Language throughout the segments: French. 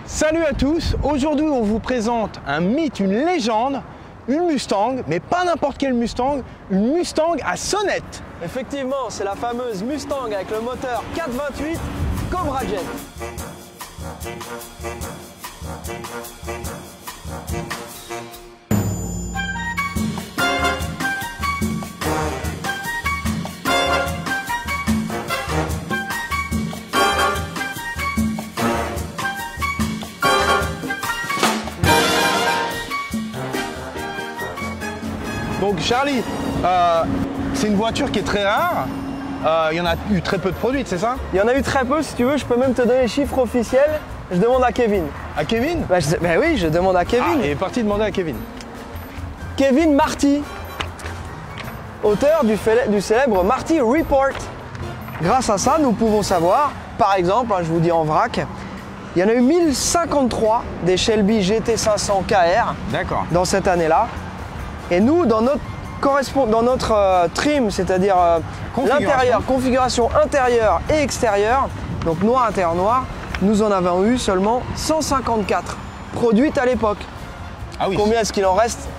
Salut à tous, aujourd'hui on vous présente un mythe, une légende, une Mustang, mais pas n'importe quelle Mustang, une Mustang à sonnette. Effectivement, c'est la fameuse Mustang avec le moteur 428 Cobra Jet. Donc Charlie, c'est une voiture qui est très rare, il y en a eu très peu de produites, c'est ça? Il y en a eu très peu, si tu veux, je peux même te donner les chiffres officiels. Je demande à Kevin. À Kevin? Bah oui, je demande à Kevin. Il est parti demander à Kevin. Kevin Marty, auteur du célèbre Marty Report. Grâce à ça, nous pouvons savoir, par exemple, je vous dis en vrac, il y en a eu 1053 des Shelby GT500 KR dans cette année-là. Et nous, dans notre trim, c'est-à-dire l'intérieur, configuration intérieure et extérieure, donc noir, intérieur, noir, nous en avons eu seulement 154 produites à l'époque. Ah oui. Combien est-ce qu'il en reste?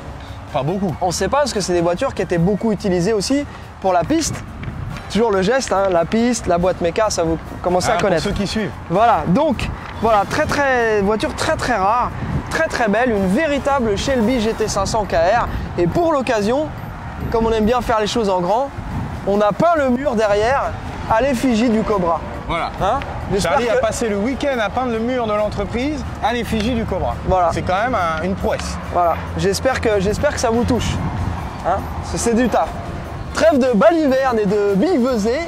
Pas beaucoup. On ne sait pas parce que c'est des voitures qui étaient beaucoup utilisées aussi pour la piste. Toujours le geste, hein, la piste, la boîte méca, ça vous commencez à connaître. Pour ceux qui suivent. Voilà, donc voilà, voiture très rare, très belle, une véritable Shelby GT500 KR. Et pour l'occasion, comme on aime bien faire les choses en grand, on a peint le mur derrière à l'effigie du Cobra. Voilà. Hein? Charlie a passé le week-end à peindre le mur de l'entreprise à l'effigie du Cobra. Voilà. C'est quand même une prouesse. Voilà, j'espère que ça vous touche. Hein? C'est du taf. Trêve de baliverne et de billevesée,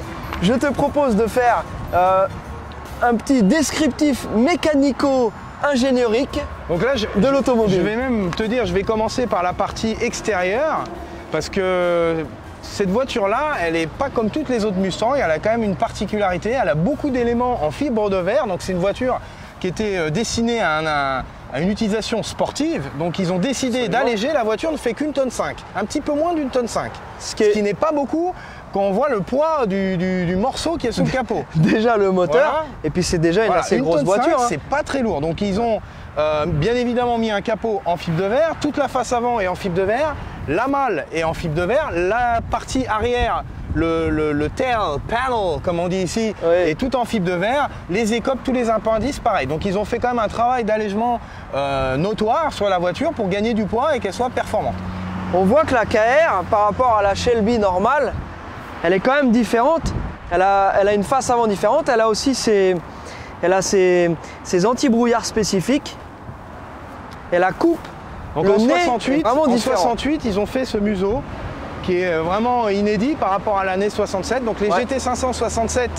je te propose de faire un petit descriptif mécanico-ingénierique de l'automobile. Je vais même te dire, je vais commencer par la partie extérieure parce que cette voiture-là, elle n'est pas comme toutes les autres Mustangs, elle a quand même une particularité, elle a beaucoup d'éléments en fibre de verre, donc c'est une voiture qui était destinée à une utilisation sportive, donc ils ont décidé d'alléger, la voiture ne fait qu'une tonne 5, un petit peu moins d'une tonne 5, ce qui n'est pas beaucoup quand on voit le poids du morceau qui est sous le capot. Déjà le moteur, voilà. Et puis c'est déjà une assez grosse voiture. C'est pas très lourd, donc ils ont bien évidemment mis un capot en fibre de verre, toute la face avant est en fibre de verre, la malle est en fibre de verre, la partie arrière, le tail panel, comme on dit ici, oui, est tout en fibre de verre, les écopes, tous les appendices, pareil. Donc ils ont fait quand même un travail d'allègement notoire sur la voiture pour gagner du poids et qu'elle soit performante. On voit que la KR, par rapport à la Shelby normale, elle est quand même différente. Elle a une face avant différente, elle a aussi ses anti-brouillards spécifiques. Et la coupe, donc en 68, ils ont fait ce museau qui est vraiment inédit par rapport à l'année 67. Donc les GT500 67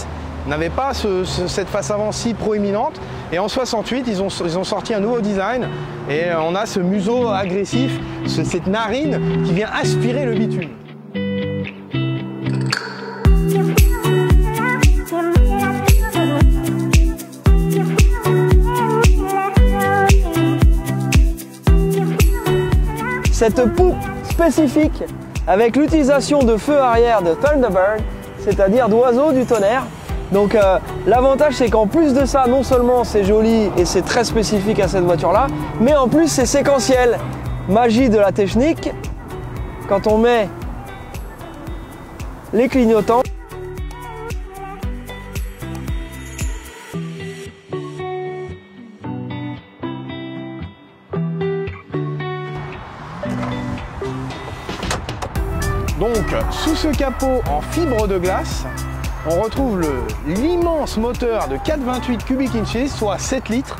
n'avaient pas cette face avant si proéminente. Et en 68, ils ont sorti un nouveau design et on a ce museau agressif, cette narine qui vient aspirer le bitume. Cette poupe spécifique avec l'utilisation de feux arrière de Thunderbird, c'est-à-dire d'oiseaux du tonnerre. Donc l'avantage c'est qu'en plus de ça, non seulement c'est joli et c'est très spécifique à cette voiture-là, mais en plus c'est séquentiel. Magie de la technique, quand on met les clignotants, donc, sous ce capot en fibre de glace, on retrouve l'immense moteur de 428 cubic inches, soit 7 litres,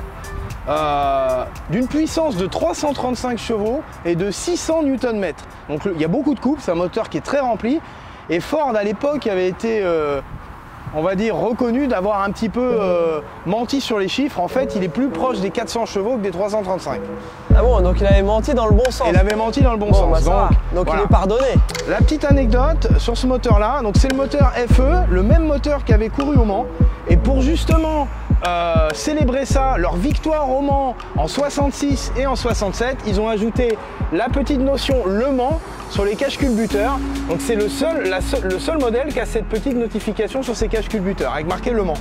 d'une puissance de 335 chevaux et de 600 Nm. Donc il y a beaucoup de couple, c'est un moteur qui est très rempli. Et Ford à l'époque avait été, on va dire, reconnu d'avoir un petit peu menti sur les chiffres. En fait, il est plus proche des 400 chevaux que des 335. Ah bon, donc il avait menti dans le bon sens. Il avait menti dans le bon sens. Bah donc voilà. Il est pardonné. La petite anecdote sur ce moteur-là, donc c'est le moteur FE, le même moteur qui avait couru au Mans. Et pour justement célébrer ça, leur victoire au Mans en 66 et en 67, ils ont ajouté la petite notion Le Mans sur les caches culbuteurs. Donc c'est le seul modèle qui a cette petite notification sur ses caches culbuteurs avec marqué Le Mans.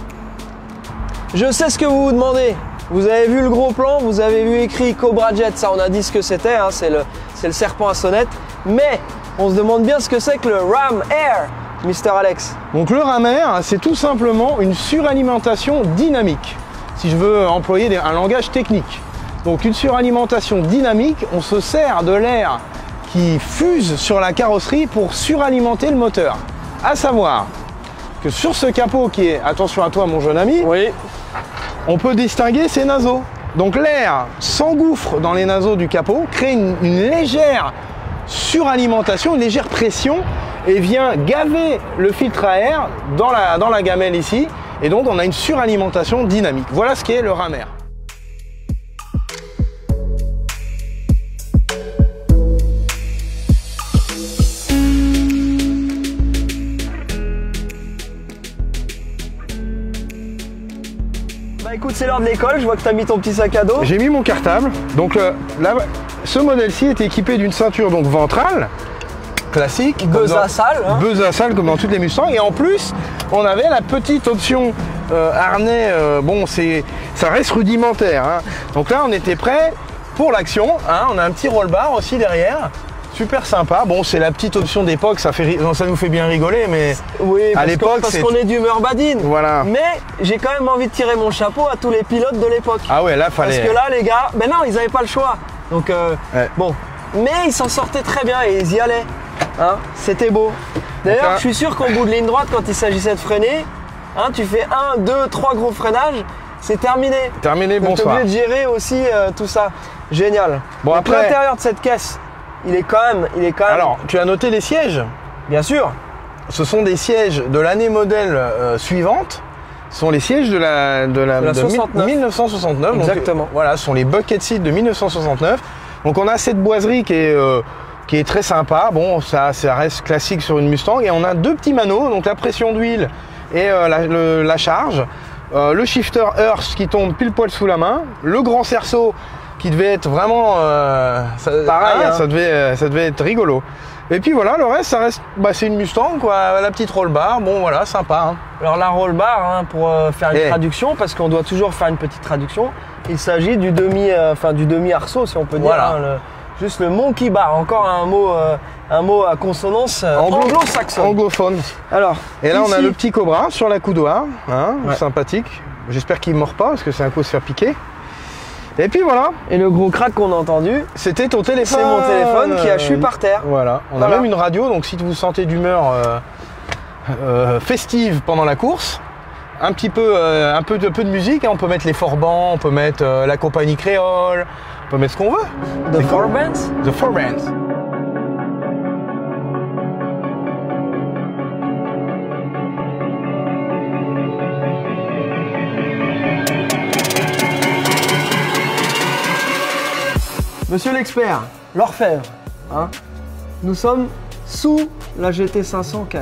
Je sais ce que vous vous demandez. Vous avez vu le gros plan, vous avez vu écrit Cobra Jet, ça on a dit ce que c'était, hein, c'est le serpent à sonnette. Mais on se demande bien ce que c'est que le Ram Air, Mr. Alex. Donc le Ram Air, c'est tout simplement une suralimentation dynamique, si je veux employer un langage technique. Donc une suralimentation dynamique, on se sert de l'air qui fuse sur la carrosserie pour suralimenter le moteur. À savoir que sur ce capot qui est, attention à toi mon jeune ami, oui, on peut distinguer ces naseaux. Donc l'air s'engouffre dans les naseaux du capot, crée une légère suralimentation, une légère pression et vient gaver le filtre à air dans la gamelle ici. Et donc on a une suralimentation dynamique. Voilà ce qu'est le Ram Air. Bah écoute, c'est l'heure de l'école, je vois que tu as mis ton petit sac à dos. J'ai mis mon cartable. Donc là, ce modèle-ci est équipé d'une ceinture donc ventrale classique, Beuzasal, hein. Beuzasal comme dans toutes les Mustangs. Et en plus, on avait la petite option harnais. Bon, ça reste rudimentaire. Hein. Donc là, on était prêt pour l'action. Hein. On a un petit roll bar aussi derrière. Super sympa. Bon, c'est la petite option d'époque, ça nous fait bien rigoler, mais oui, à l'époque, parce qu'on est d'humeur badine. Voilà. Mais j'ai quand même envie de tirer mon chapeau à tous les pilotes de l'époque. Ah ouais, là, fallait. Parce que là, les gars, ben non, ils n'avaient pas le choix. Donc, ouais. Bon. Mais ils s'en sortaient très bien et ils y allaient. Hein, c'était beau. D'ailleurs, je suis sûr qu'au bout de ligne droite, quand il s'agissait de freiner, hein, tu fais 1, 2, 3 gros freinages, c'est terminé. Terminé, bonsoir. Tu es obligé de gérer aussi tout ça. Génial. Bon, donc, après, l'intérieur de cette caisse, il est quand même. Alors, tu as noté les sièges? Bien sûr. Ce sont des sièges de l'année modèle suivante. Ce sont les sièges de 1969. Exactement. Donc, voilà, ce sont les bucket seats de 1969. Donc on a cette boiserie qui est très sympa. Bon, ça reste classique sur une Mustang. Et on a deux petits manos, donc la pression d'huile et la charge. Le shifter Hurst qui tombe pile poil sous la main. Le grand cerceau qui devait être vraiment pareil, hein. Ça devait être rigolo. Et puis voilà, le reste, ça reste, c'est une Mustang quoi, la petite roll bar, bon voilà, sympa. Hein. Alors la roll bar, hein, pour faire une traduction, parce qu'on doit toujours faire une petite traduction, il s'agit du demi arceau si on peut dire, voilà. Hein, juste le monkey bar, encore un mot à consonance anglo-saxonne. Anglophone. Alors, et là ici, on a le petit Cobra sur la coudoir, hein, ouais. Sympathique. J'espère qu'il ne mord pas parce que c'est un coup de se faire piquer. Et puis voilà. Et le gros crack qu'on a entendu, c'était ton téléphone. C'est mon téléphone qui a chu par terre. Voilà. On a même une radio, donc si vous vous sentez d'humeur festive pendant la course, un peu de musique, hein. On peut mettre les Forbans, on peut mettre la compagnie créole, on peut mettre ce qu'on veut. The Forbans. The Forbans. Monsieur l'expert, l'orfèvre, hein, nous sommes sous la GT500 KR.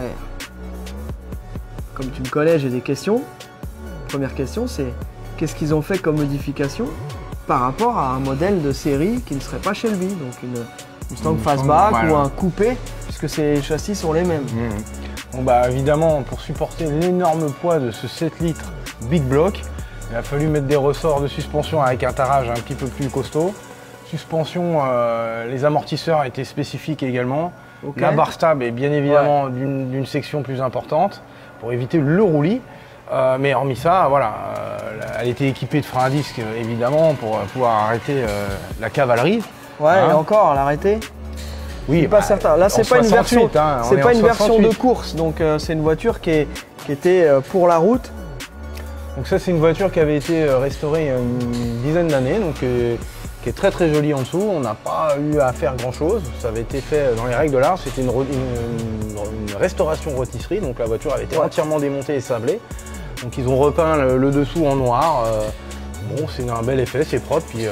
Comme tu me connais, j'ai des questions. Première question, c'est qu'est-ce qu'ils ont fait comme modification par rapport à un modèle de série qui ne serait pas Shelby, donc une Mustang fastback ou un coupé, puisque les châssis sont les mêmes. Bon bah évidemment, pour supporter l'énorme poids de ce 7 litres Big Block, il a fallu mettre des ressorts de suspension avec un tarrage un petit peu plus costaud. Suspension, les amortisseurs étaient spécifiques également. Okay. La barre stable est bien évidemment d'une section plus importante pour éviter le roulis. Mais hormis ça, voilà, elle était équipée de freins à disque évidemment pour pouvoir arrêter la cavalerie. Ouais, hein. Et encore, elle a arrêté. Oui, pas certain. Là, c'est pas une version, c'est pas une version de course, donc c'est une voiture qui était pour la route. Donc ça, c'est une voiture qui avait été restaurée il y a une dizaine d'années, donc qui est très très joli en dessous. On n'a pas eu à faire grand chose, ça avait été fait dans les règles de l'art, c'était une restauration rôtisserie, donc la voiture avait été entièrement démontée et sablée. Donc ils ont repeint le dessous en noir. Bon, c'est un bel effet, c'est propre, puis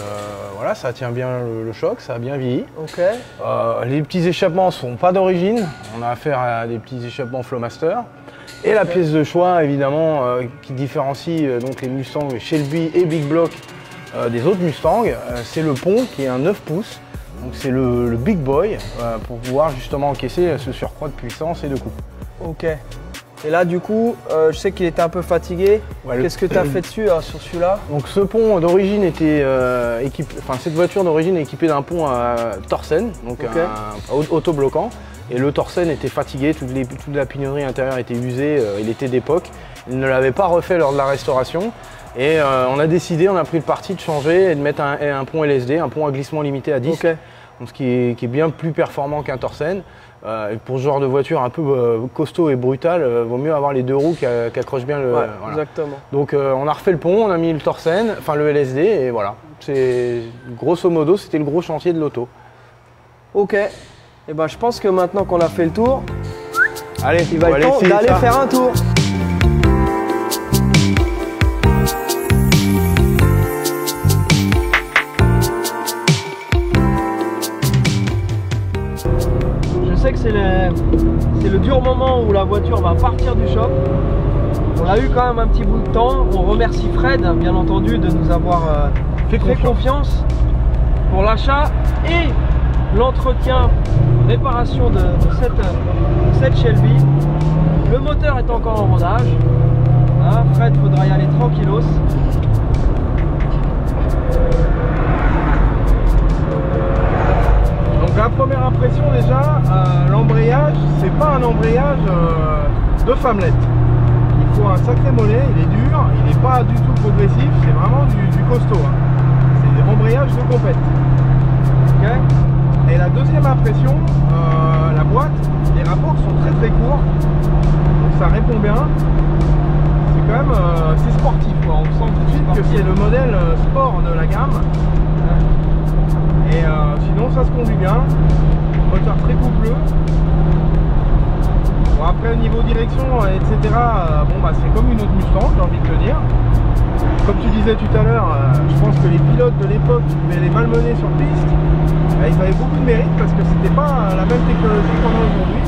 voilà, ça tient bien le choc, ça a bien vieilli. Ok. Les petits échappements sont pas d'origine, on a affaire à des petits échappements Flowmaster. Et la pièce de choix, évidemment, qui différencie donc les Mustangs Shelby et Big Block des autres Mustangs, c'est le pont qui est un 9 pouces. Donc c'est le Big Boy pour pouvoir justement encaisser ce surcroît de puissance et de coupe. Ok. Et là, du coup, je sais qu'il était un peu fatigué. Ouais, qu'est-ce que tu as fait dessus sur celui-là? Donc ce pont d'origine était équipé, enfin cette voiture d'origine est équipée d'un pont à Torsen, donc un autobloquant. Et le Torsen était fatigué, toute la pignonnerie intérieure était usée, il était d'époque. Il ne l'avait pas refait lors de la restauration. Et on a décidé, on a pris le parti de changer et de mettre un pont LSD, un pont à glissement limité à 10. Okay. Donc, ce qui est bien plus performant qu'un Torsen. Pour ce genre de voiture un peu costaud et brutal, vaut mieux avoir les deux roues qui accrochent bien le. Ouais, voilà. Exactement. Donc on a refait le pont, on a mis le Torsen, enfin le LSD, et voilà. Grosso modo, c'était le gros chantier de l'auto. Ok. Et ben je pense que maintenant qu'on a fait le tour, allez, il va être temps d'aller faire un tour. Je sais que c'est le dur moment où la voiture va partir du shop. On a eu quand même un petit bout de temps. On remercie Fred, bien entendu, de nous avoir fait confiance pour l'achat et l'entretien, réparation de cette Shelby. Le moteur est encore en rodage. Hein, Fred, faudra y aller tranquillos. Donc la première impression déjà, l'embrayage, c'est pas un embrayage de femmelette. Il faut un sacré mollet, il est dur, il n'est pas du tout progressif, c'est vraiment du costaud. Hein. C'est des embrayages de compète. Okay. Et la deuxième impression, la boîte, les rapports sont très très courts, donc ça répond bien. C'est quand même c'est sportif, quoi. On sent tout de suite que c'est le modèle sport de la gamme. Et sinon ça se conduit bien, moteur très coupleux. Bon, après au niveau direction, etc., bon, bah, c'est comme une autre Mustang, j'ai envie de te dire. Comme tu disais tout à l'heure, je pense que les pilotes de l'époque qui pouvaient les malmener sur piste, ils avaient beaucoup de mérite parce que c'était pas la même technologie qu'on a aujourd'hui.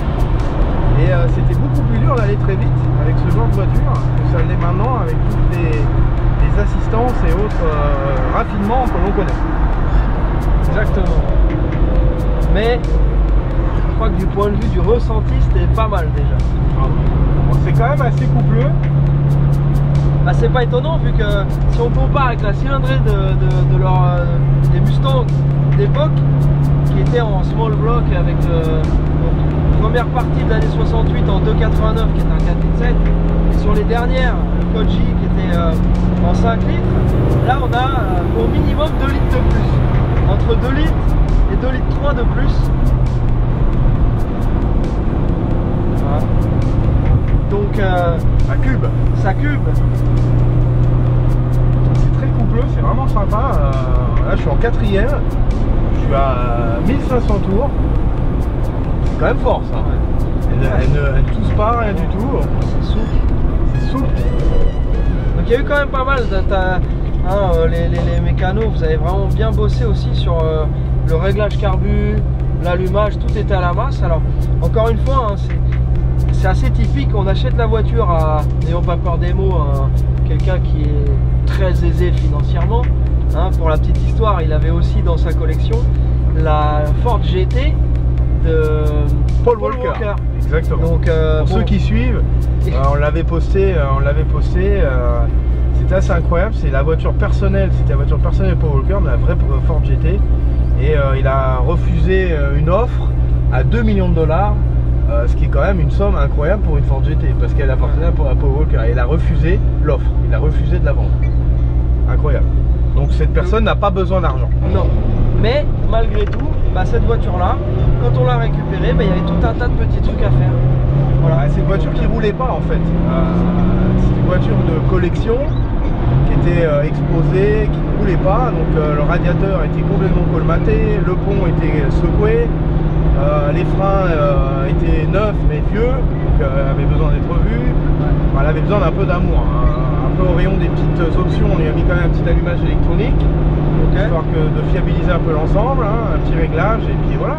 Et c'était beaucoup plus dur d'aller très vite avec ce genre de voiture que ça l'est maintenant avec toutes les assistances et autres raffinements que l'on connaît. Exactement. Mais je crois que du point de vue du ressenti, c'était pas mal déjà. Bon, c'est quand même assez coupleux. Bah, c'est pas étonnant vu que si on compare avec la cylindrée des Mustangs d'époque qui était en small block avec première partie de l'année 68 en 2,89 qui est un 4,7 et sur les dernières le Koji qui était en 5 litres, là on a au minimum 2 litres de plus, entre 2 litres et 2 litres 3 de plus. Voilà. Donc ça cube. C'est très coupleux, c'est vraiment sympa. Là je suis en 4ème, je suis à 1500 tours. C'est quand même fort ça. Ouais. Elle ne tousse pas, rien du tout. C'est souple. C'est souple. Donc il y a eu quand même pas mal les mécanos, vous avez vraiment bien bossé aussi sur le réglage carbu, l'allumage, tout était à la masse. Alors encore une fois, hein, c'est assez typique, on achète la voiture à, n'ayons pas peur des mots, quelqu'un qui est très aisé financièrement. Hein, pour la petite histoire, il avait aussi dans sa collection la Ford GT de Paul Walker. Exactement. Donc, pour ceux qui suivent, on l'avait posté, c'était assez incroyable, c'est la voiture personnelle, c'était la voiture personnelle de Paul Walker, de la vraie Ford GT. Et il a refusé une offre à 2 millions de dollars. Ce qui est quand même une somme incroyable pour une Ford GT parce qu'elle appartenait à Paul Walker et il a refusé l'offre, il a refusé de la vendre. Incroyable. Donc cette personne n'a pas besoin d'argent. Non, mais malgré tout, bah, cette voiture là, quand on l'a récupérée, bah, il y avait tout un tas de petits trucs à faire. Voilà, c'est une voiture qui roulait pas en fait. C'est une voiture de collection qui était exposé, qui ne roulait pas, donc le radiateur était complètement colmaté, le pont était secoué, les freins étaient neufs mais vieux, donc avaient besoin d'être revus. Elle avait besoin d'un peu d'amour, hein. Un peu au rayon des petites options, on lui a mis quand même un petit allumage électronique, histoire de fiabiliser un peu l'ensemble, hein, un petit réglage et puis voilà.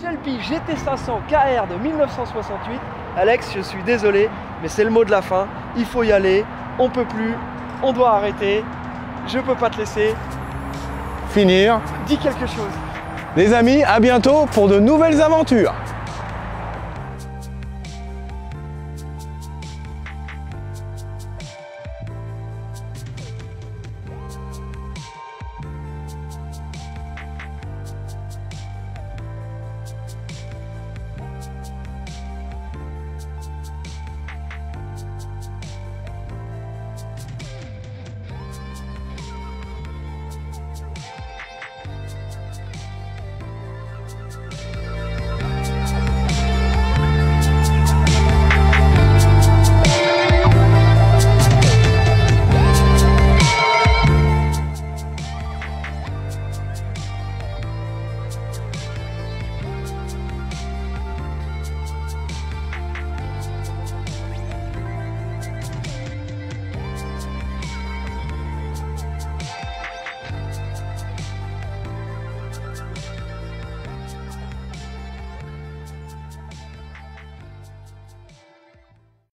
Shelby GT500 KR de 1968. Alex, je suis désolé, mais c'est le mot de la fin. Il faut y aller, on peut plus, on doit arrêter. Je peux pas te laisser. Finir. Dis quelque chose. Les amis, à bientôt pour de nouvelles aventures.